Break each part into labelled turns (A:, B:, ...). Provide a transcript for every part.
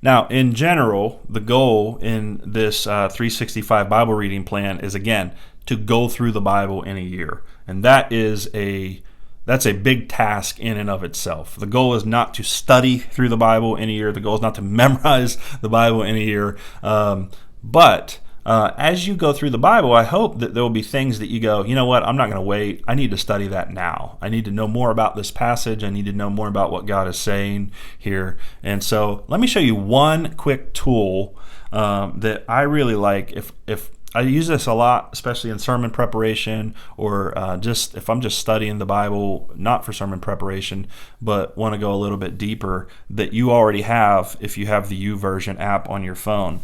A: Now, in general, the goal in this 365 Bible reading plan is, again, to go through the Bible in a year. And that's a big task in and of itself. The goal is not to study through the Bible in a year. The goal is not to memorize the Bible in a year. But as you go through the Bible, I hope that there will be things that you go, you know what, I'm not going to wait. I need to study that now. I need to know more about this passage. I need to know more about what God is saying here. And so let me show you one quick tool that I really like. If I use this a lot, especially in sermon preparation, or just if I'm just studying the Bible, not for sermon preparation, but want to go a little bit deeper, that you already have if you have the YouVersion app on your phone.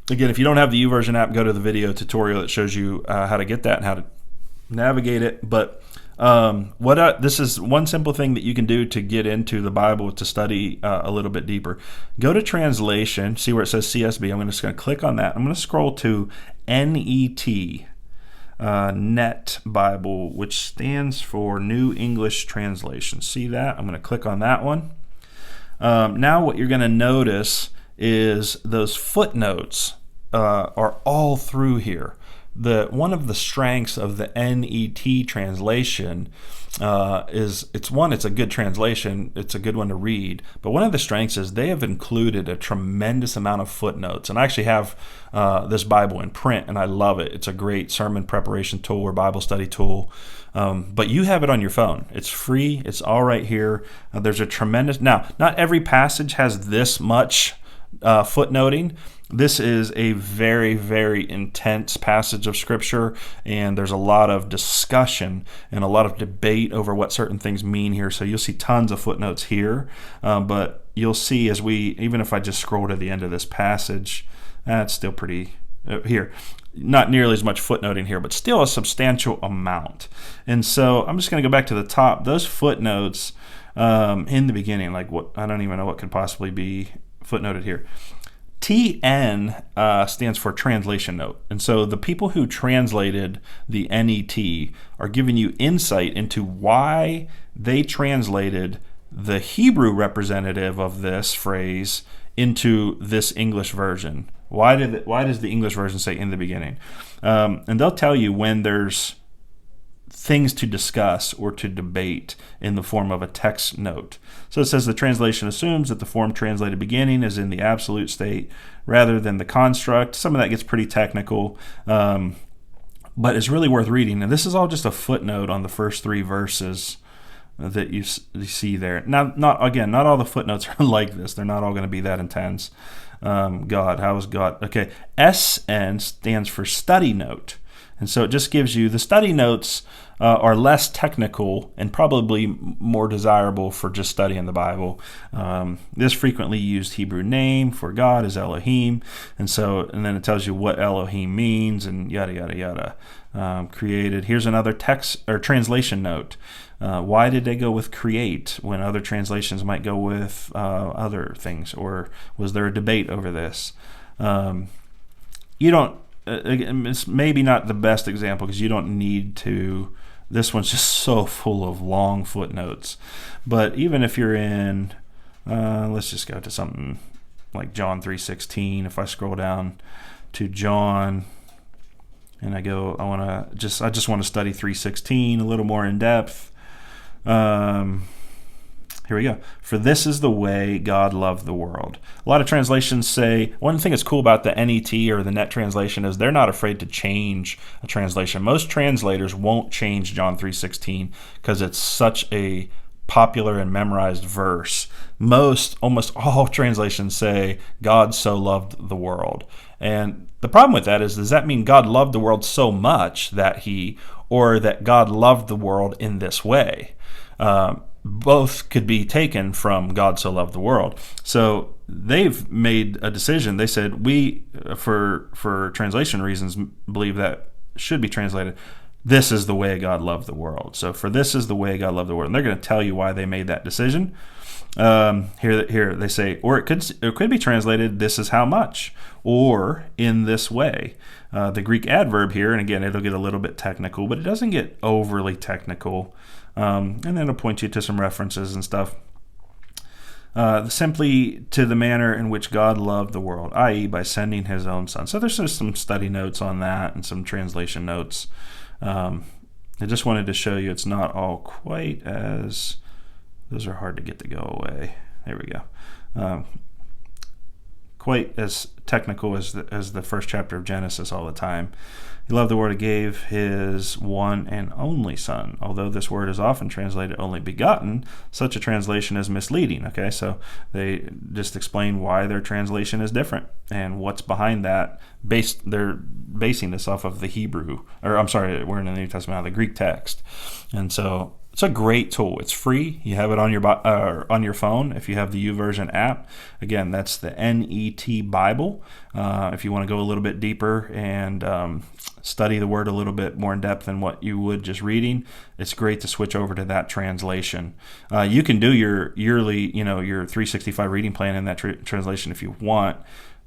A: Again, if you don't have the YouVersion app, go to the video tutorial that shows you how to get that and how to navigate it. But this is one simple thing that you can do to get into the Bible to study a little bit deeper. Go to translation, see where it says CSB. I'm just going to click on that. I'm going to scroll to NET, Net Bible, which stands for New English Translation. See that? I'm going to click on that one. Now what you're going to notice is those footnotes are all through here. One of the strengths of the NET translation is it's a good translation. It's a good one to read. But one of the strengths is they have included a tremendous amount of footnotes. And I actually have this Bible in print, and I love it. It's a great sermon preparation tool or Bible study tool. But you have it on your phone. It's free. It's all right here. There's a tremendous... Now, not every passage has this much footnoting. This is a very, very intense passage of Scripture, and there's a lot of discussion and a lot of debate over what certain things mean here. So you'll see tons of footnotes here, but you'll see even if I just scroll to the end of this passage, it's still pretty here. Not nearly as much footnoting here, but still a substantial amount. And so I'm just going to go back to the top. Those footnotes in the beginning, I don't even know what could possibly be footnoted here. TN stands for translation note. And so the people who translated the NET are giving you insight into why they translated the Hebrew representative of this phrase into this English version. Why does the English version say in the beginning? And they'll tell you when there's things to discuss or to debate in the form of a text note. So it says the translation assumes that the form translated beginning is in the absolute state rather than the construct. Some of that gets pretty technical, but it's really worth reading. And this is all just a footnote on the first three verses that you see there. Now, not all the footnotes are like this. They're not all going to be that intense. God, how is God? Okay, SN stands for study note. And so it just gives you, the study notes are less technical and probably more desirable for just studying the Bible. This frequently used Hebrew name for God is Elohim. And then it tells you what Elohim means and yada, yada, yada. Created. Here's another text or translation note. Why did they go with create when other translations might go with other things? Or was there a debate over this? It's maybe not the best example because you don't need to. This one's just so full of long footnotes. But even if you're in, let's just go to something like John 3:16. If I scroll down to John and I go, I just want to study 3:16 a little more in depth. Here we go. For this is the way God loved the world. A lot of translations say, one thing that's cool about the NET or the Net translation is they're not afraid to change a translation. Most translators won't change John 3:16 because it's such a popular and memorized verse. Almost all translations say God so loved the world. And the problem with that is, does that mean God loved the world so much or that God loved the world in this way? Both could be taken from God so loved the world. So they've made a decision. They said, we, for translation reasons, believe that should be translated, this is the way God loved the world. So for this is the way God loved the world. And they're going to tell you why they made that decision. Here they say, or it could be translated, this is how much, or in this way. The Greek adverb here, and again, it'll get a little bit technical, but it doesn't get overly technical. And then it'll point you to some references and stuff. simply to the manner in which God loved the world, i.e. by sending his own son. So there's just some study notes on that and some translation notes. I just wanted to show you it's not all quite as, those are hard to get to go away. There we go. Quite as technical as the first chapter of Genesis all the time. He loved the world and gave his one and only son. Although this word is often translated only begotten, such a translation is misleading. Okay, so they just explain why their translation is different and what's behind that. They're basing this off of the Hebrew, or I'm sorry, we're in the New Testament, out of the Greek text. And so it's a great tool. It's free. You have it on your phone if you have the YouVersion app. Again, that's the NET Bible. If you want to go a little bit deeper and study the word a little bit more in depth than what you would just reading, it's great to switch over to that translation. You can do your yearly, your 365 reading plan in that translation if you want.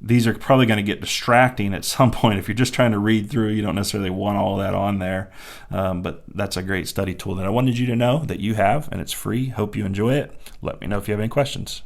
A: These are probably going to get distracting at some point. If you're just trying to read through, you don't necessarily want all that on there. But that's a great study tool that I wanted you to know that you have, and it's free. Hope you enjoy it. Let me know if you have any questions.